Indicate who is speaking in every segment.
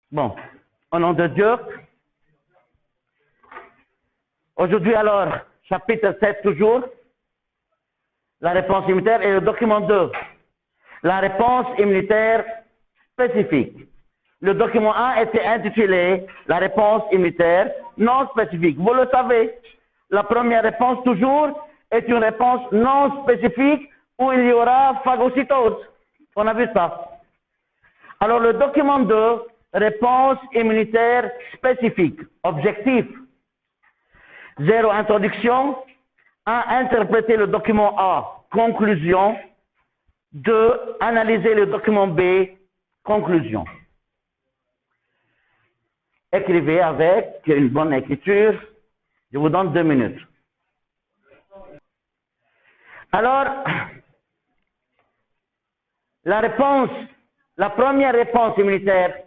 Speaker 1: Bon, au nom de Dieu. Aujourd'hui alors, chapitre 7 toujours, la réponse immunitaire et le document 2, la réponse immunitaire spécifique. Le document 1 était intitulé la réponse immunitaire non spécifique. Vous le savez, la première réponse toujours est une réponse non spécifique où il y aura phagocytose. On a vu ça. Alors le document 2, réponse immunitaire spécifique, objectif. 0, introduction. 1, interpréter le document A, conclusion. 2, analyser le document B, conclusion. Écrivez avec une bonne écriture. Je vous donne 2 minutes. Alors, la première réponse immunitaire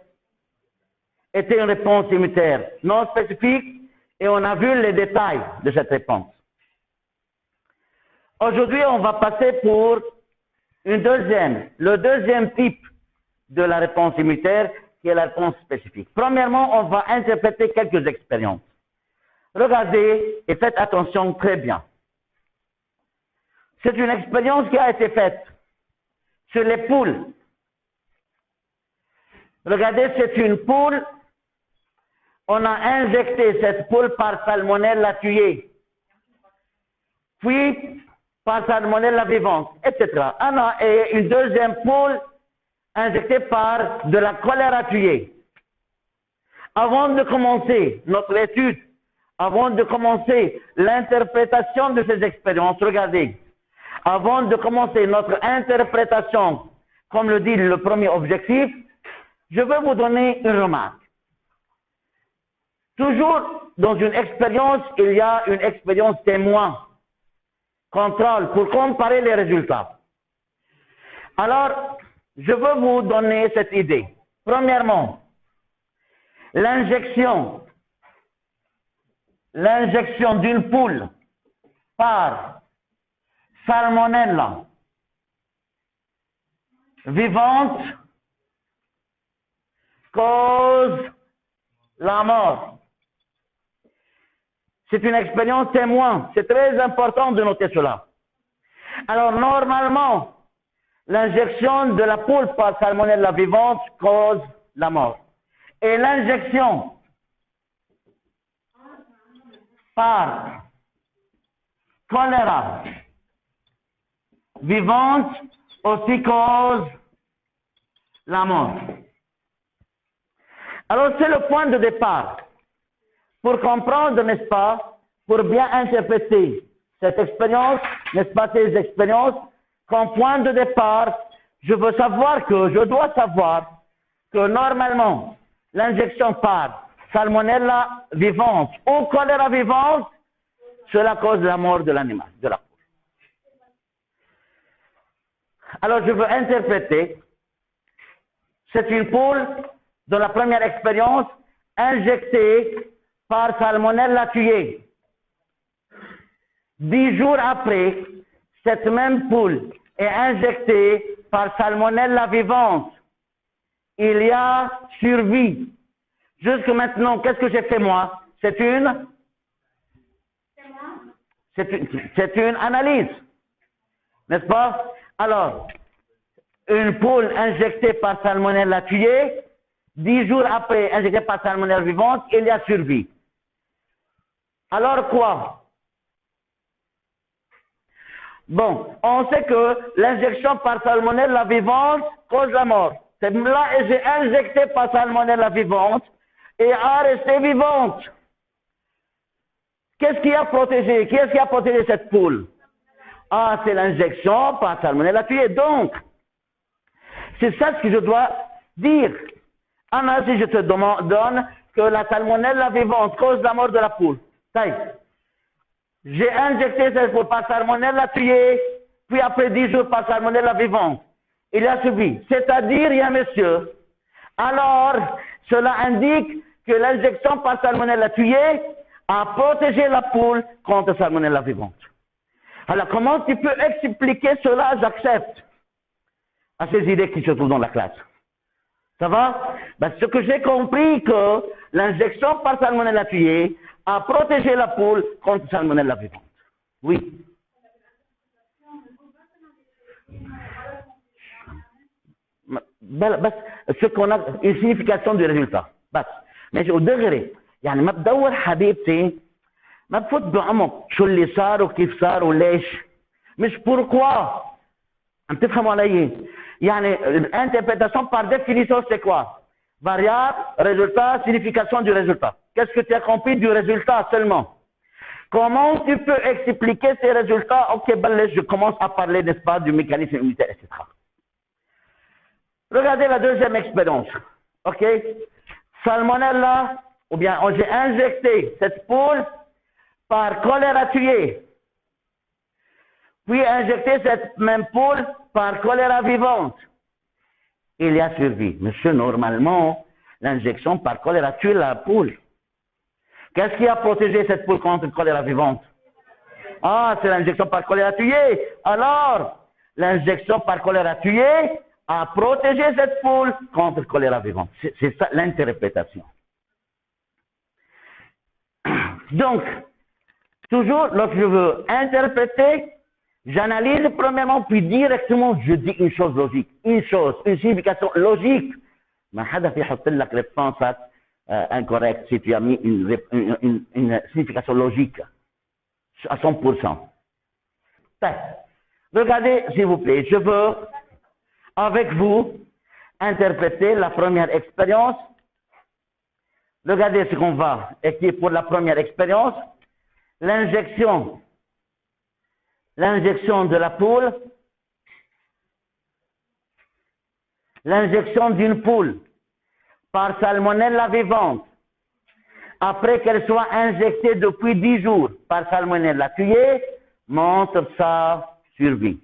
Speaker 1: était une réponse immunitaire non spécifique et on a vu les détails de cette réponse. Aujourd'hui, on va passer pour le deuxième type de la réponse immunitaire qui est la réponse spécifique. Premièrement, on va interpréter quelques expériences. Regardez et faites attention très bien. C'est une expérience qui a été faite sur les poules. Regardez, c'est une poule. On a injecté cette poule par salmonelle tuée. Puis par salmonelle vivante, etc. Et une deuxième poule injectée par de la choléra tuée. Avant de commencer notre étude, avant de commencer l'interprétation de ces expériences, regardez, avant de commencer notre interprétation, comme le dit le premier objectif, je veux vous donner une remarque. Toujours dans une expérience, il y a une expérience témoin, contrôle, pour comparer les résultats. Alors, je veux vous donner cette idée. Premièrement, l'injection d'une poule par salmonella vivante cause la mort. C'est une expérience témoin. C'est très important de noter cela. Alors, normalement, l'injection de la poule par salmonella vivante cause la mort. Et l'injection par choléra vivante aussi cause la mort. Alors, c'est le point de départ. Pour comprendre, n'est-ce pas, pour bien interpréter cette expérience, n'est-ce pas, ces expériences, comme point de départ, je dois savoir que normalement, l'injection par salmonella vivante ou choléra vivante, cela cause la mort de l'animal, de la poule. Alors, je veux interpréter, c'est une poule, dans la première expérience, injectée par salmonella tuée. 10 jours après, cette même poule est injectée par salmonella vivante. Il y a survie. Jusque maintenant, qu'est-ce que j'ai fait moi? C'est une analyse. N'est-ce pas? Alors, une poule injectée par salmonella tuée, 10 jours après, injectée par salmonella vivante, il y a survie. Alors quoi? Bon, on sait que l'injection par salmonella vivante cause la mort. C'est là et j'ai injecté par salmonella vivante et a resté vivante. Qu'est-ce qui a protégé? Qui est-ce qui a protégé cette poule? Ah, c'est l'injection par salmonella tuée. Donc, c'est ça ce que je dois dire. Anna, si je te donne que la salmonella vivante cause la mort de la poule. J'ai injecté cette poule par salmonella tuée, puis après 10 jours par salmonella vivante. Il a subi. C'est-à-dire, il y a monsieur. Alors, cela indique que l'injection par salmonella tuée a protégé la poule contre salmonella vivante. Alors, comment tu peux expliquer cela? J'accepte. À ces idées qui se trouvent dans la classe. Ça va? Ben, ce que j'ai compris que l'injection par salmonella tuée a protégé la poule contre salmonella vivante. Oui. بس ce qu'on a une signification du résultat بس ماشي ودغري يعني ما بدور حبيبتي ما بفوت بعمق شو اللي صار وكيف صار وليش مش pourquoi عم تفهموا علي يعني l'interprétation par définition c'est quoi variable résultat signification du résultat qu'est-ce que tu as compris du résultat seulement comment tu peux expliquer ces résultats ok je commence à parler n'est-ce pas du mécanisme immunitaire etc. Regardez la deuxième expérience. OK? Salmonella, ou bien j'ai injecté cette poule par choléra tuée. Puis injecté cette même poule par choléra vivante. Il y a survie. Monsieur, normalement, l'injection par choléra tue la poule. Qu'est-ce qui a protégé cette poule contre le choléra vivante? Ah, c'est l'injection par choléra tuée. Alors, l'injection par choléra tuée a protégé cette poule contre le choléra vivant. C'est ça l'interprétation. Donc, toujours, lorsque je veux interpréter, j'analyse premièrement, puis directement, je dis une chose logique. Une chose, une signification logique. ما حدا في يحط لك réponse incorrecte si tu as mis une signification logique à 100%. Regardez, s'il vous plaît, je veux avec vous interpréter la première expérience. Regardez ce qu'on va écrire pour la première expérience. L'injection de la poule. L'injection d'une poule par salmonella vivante après qu'elle soit injectée depuis 10 jours par salmonella tuée montre sa survie.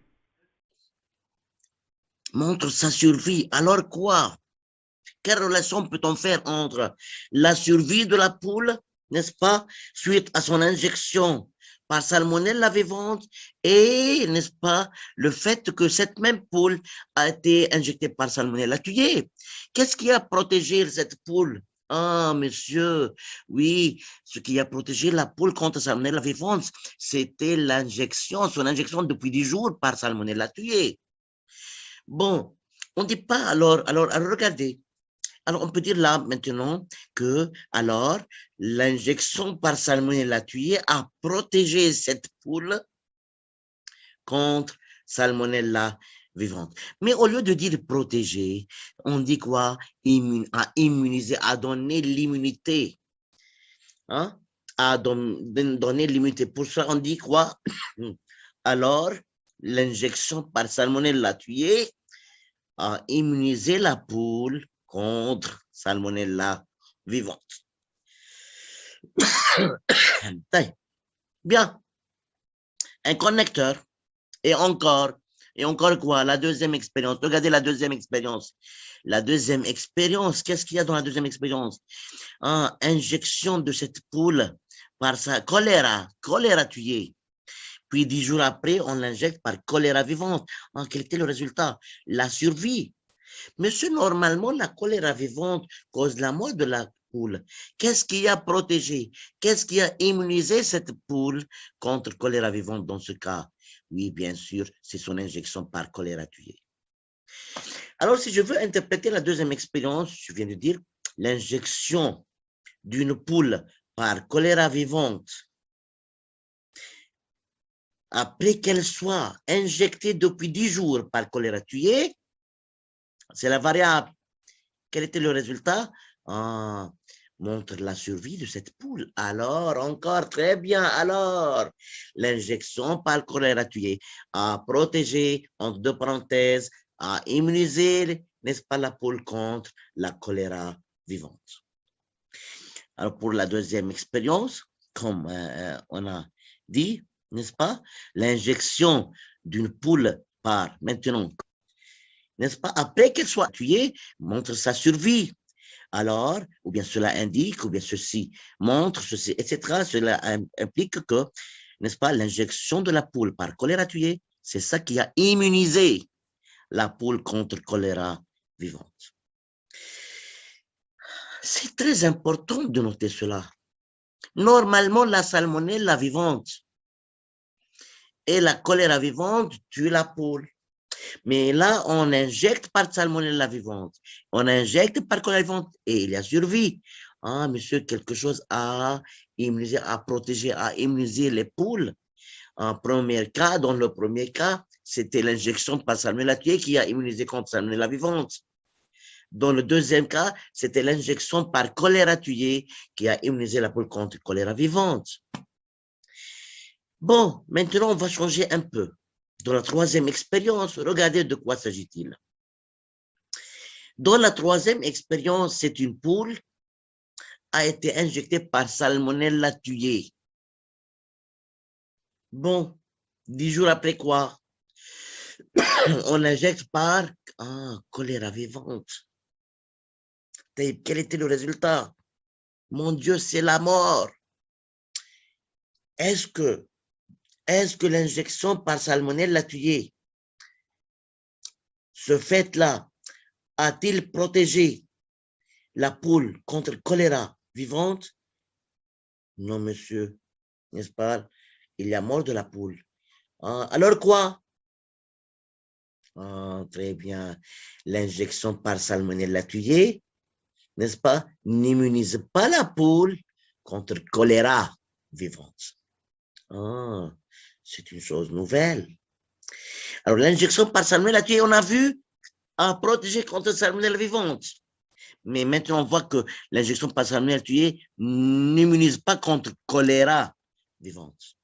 Speaker 2: Montre sa survie. Alors quoi? Quelle relation peut-on faire entre la survie de la poule, n'est-ce pas, suite à son injection par salmonella vivante et, n'est-ce pas, le fait que cette même poule a été injectée par salmonella tuée? Qu'est-ce qui a protégé cette poule? Ah, monsieur, oui, ce qui a protégé la poule contre salmonella vivante, c'était l'injection, son injection depuis 10 jours par salmonella tuée. Bon, on ne dit pas alors, regardez. Alors, on peut dire là maintenant que, alors, l'injection par salmonella tuée a protégé cette poule contre salmonella vivante. Mais au lieu de dire protéger, on dit quoi? À immuniser, à donner l'immunité. Hein? À donner l'immunité. Pour ça, on dit quoi? Alors, l'injection par salmonella tuée a immunisé la poule contre salmonella vivante. Bien. Un connecteur. Et encore quoi? La deuxième expérience. Regardez la deuxième expérience. La deuxième expérience, qu'est-ce qu'il y a dans la deuxième expérience? Injection de cette poule par sa choléra tuée. Puis 10 jours après, on l'injecte par choléra vivante. Quel était le résultat? La survie. Monsieur, normalement, la choléra vivante cause la mort de la poule. Qu'est-ce qui a protégé? Qu'est-ce qui a immunisé cette poule contre choléra vivante dans ce cas? Oui, bien sûr, c'est son injection par choléra tuée. Alors, si je veux interpréter la deuxième expérience, je viens de dire l'injection d'une poule par choléra vivante après qu'elle soit injectée depuis 10 jours par choléra tuée, c'est la variable. Quel était le résultat? Montre la survie de cette poule. Alors, encore très bien. Alors, l'injection par choléra tuée a protégé, entre deux parenthèses, a immunisé, n'est-ce pas, la poule contre la choléra vivante. Alors, pour la deuxième expérience, comme on a dit, n'est-ce pas, l'injection d'une poule par, maintenant, n'est-ce pas, après qu'elle soit tuée, montre sa survie. Alors, ou bien cela indique, ou bien ceci montre, ceci, etc. Cela implique que, n'est-ce pas, l'injection de la poule par choléra tuée, c'est ça qui a immunisé la poule contre choléra vivante. C'est très important de noter cela. Normalement, la salmonelle vivante et la choléra vivante tuent la poule. Mais là, on injecte par salmonelle vivante, on injecte par choléra vivante et il y a survie. Ah, monsieur, quelque chose à immuniser, à protéger, à immuniser les poules. En premier cas, dans le premier cas, c'était l'injection par salmonelle tuée qui a immunisé contre salmonelle vivante. Dans le deuxième cas, c'était l'injection par choléra tuée qui a immunisé la poule contre choléra vivante. Bon, maintenant, on va changer un peu. Dans la troisième expérience, regardez de quoi s'agit-il. Dans la troisième expérience, c'est une poule a été injectée par salmonella tuée. Bon, 10 jours après quoi? On injecte par choléra vivante. Quel était le résultat? Mon Dieu, c'est la mort. Est-ce que l'injection par salmonella tuée, ce fait-là, a-t-il protégé la poule contre le choléra vivante? Non, monsieur, n'est-ce pas? Il y a mort de la poule. Alors quoi? Très bien. L'injection par salmonella tuée, n'est-ce pas, n'immunise pas la poule contre le choléra vivante. C'est une chose nouvelle. Alors, l'injection par salmonella tuée, on a vu, a protégé contre la salmonelle vivante. Mais maintenant, on voit que l'injection par salmonelle tuée n'immunise pas contre le choléra vivante.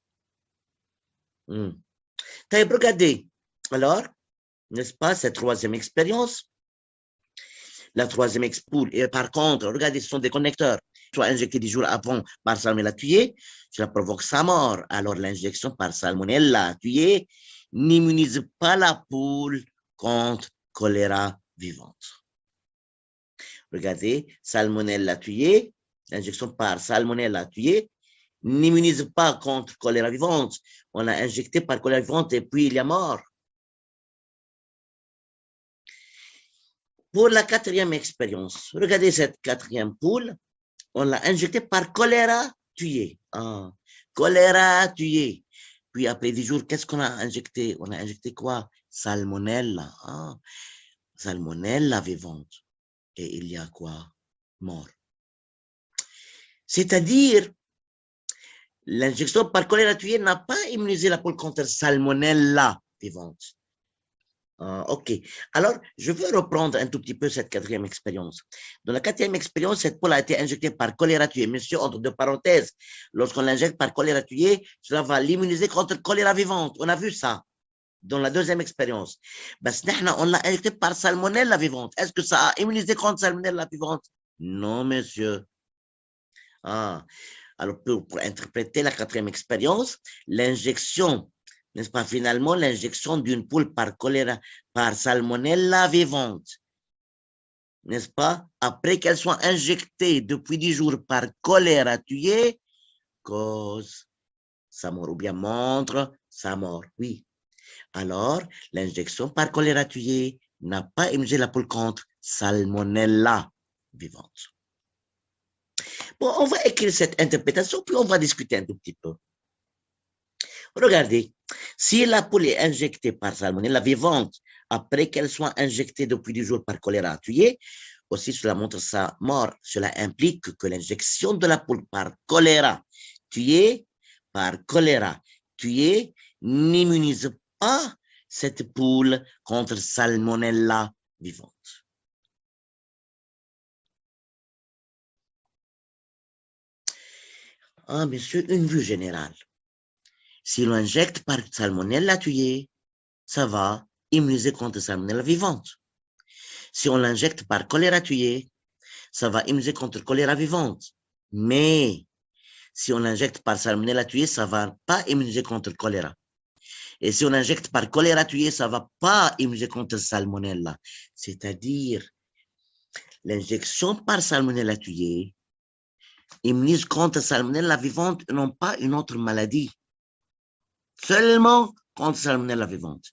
Speaker 2: Regardez, alors, n'est-ce pas, cette troisième expérience, la troisième poule, et par contre, regardez, ce sont des connecteurs, soit injectés 10 jours avant par salmonella tuée, cela provoque sa mort. Alors, l'injection par salmonella tuée n'immunise pas la poule contre choléra vivante. Regardez, salmonella tuée, l'injection par salmonella tuée n'immunise pas contre choléra vivante. On a injecté par choléra vivante et puis il y a mort. Pour la quatrième expérience, regardez cette quatrième poule, on l'a injectée par choléra tuée. Choléra tuée. Puis après 10 jours, qu'est-ce qu'on a injecté? On a injecté quoi? Salmonella. Salmonella vivante. Et il y a quoi? Mort. C'est-à-dire, l'injection par choléra tuée n'a pas immunisé la poule contre salmonella vivante. Ok. Alors, je veux reprendre un tout petit peu cette quatrième expérience. Dans la quatrième expérience, cette poule a été injectée par choléra tuée. Monsieur, entre deux parenthèses, lorsqu'on l'injecte par choléra tuée, cela va l'immuniser contre choléra vivante. On a vu ça dans la deuxième expérience. On l'a injecté par salmonella vivante. Est-ce que ça a immunisé contre salmonella vivante? Non, monsieur. Alors, pour interpréter la quatrième expérience, l'injection, n'est-ce pas, finalement, l'injection d'une poule par choléra, par salmonella vivante, n'est-ce pas, après qu'elle soit injectée depuis 10 jours par choléra tuée, cause sa mort, ou bien montre sa mort, oui. Alors, l'injection par choléra tuée n'a pas immunisé la poule contre salmonella vivante. Bon, on va écrire cette interprétation, puis on va discuter un tout petit peu. Regardez, si la poule est injectée par salmonella vivante après qu'elle soit injectée depuis 10 jours par choléra tuée, aussi cela montre sa mort. Cela implique que l'injection de la poule par choléra tuée n'immunise pas cette poule contre salmonella vivante. Monsieur, une vue générale. Si l'on injecte par salmonella tuée, ça va immuniser contre salmonella vivante. Si on l'injecte par choléra tuée, ça va immuniser contre choléra vivante. Mais si on l'injecte par salmonella tuée, ça ne va pas immuniser contre le choléra. Et si on injecte par choléra tuée, ça ne va pas immuniser contre salmonella. C'est-à-dire, l'injection par salmonella tuée immunise contre salmonella vivante et non pas une autre maladie. Seulement contre salmonella vivante.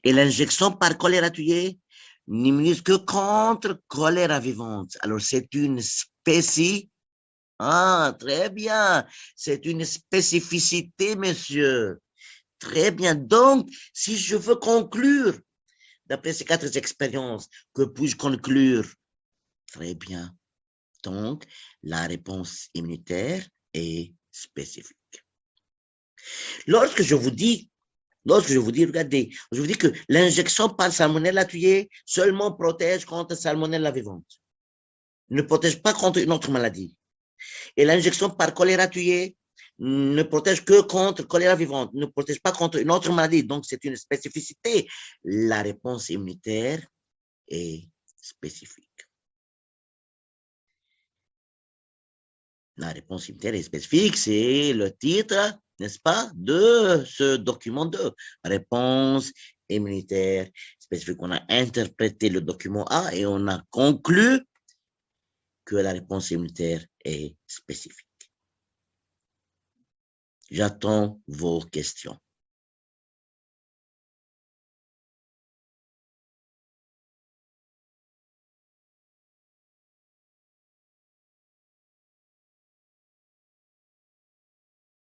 Speaker 2: Et l'injection par choléra tuée n'immunise que contre choléra vivante. Alors, c'est une spécie. Ah, très bien. C'est une spécificité, monsieur. Très bien. Donc, si je veux conclure, d'après ces 4 expériences, que puis-je conclure? Très bien. Donc, la réponse immunitaire est spécifique. Lorsque je vous dis, regardez, je vous dis que l'injection par salmonella tuée seulement protège contre salmonella vivante. Ne protège pas contre une autre maladie. Et l'injection par choléra tuée ne protège que contre choléra vivante, ne protège pas contre une autre maladie. Donc, c'est une spécificité. La réponse immunitaire est spécifique. La réponse immunitaire est spécifique, c'est le titre, n'est-ce pas, de ce document 2. Réponse immunitaire spécifique. On a interprété le document A et on a conclu que la réponse immunitaire est spécifique. J'attends vos questions.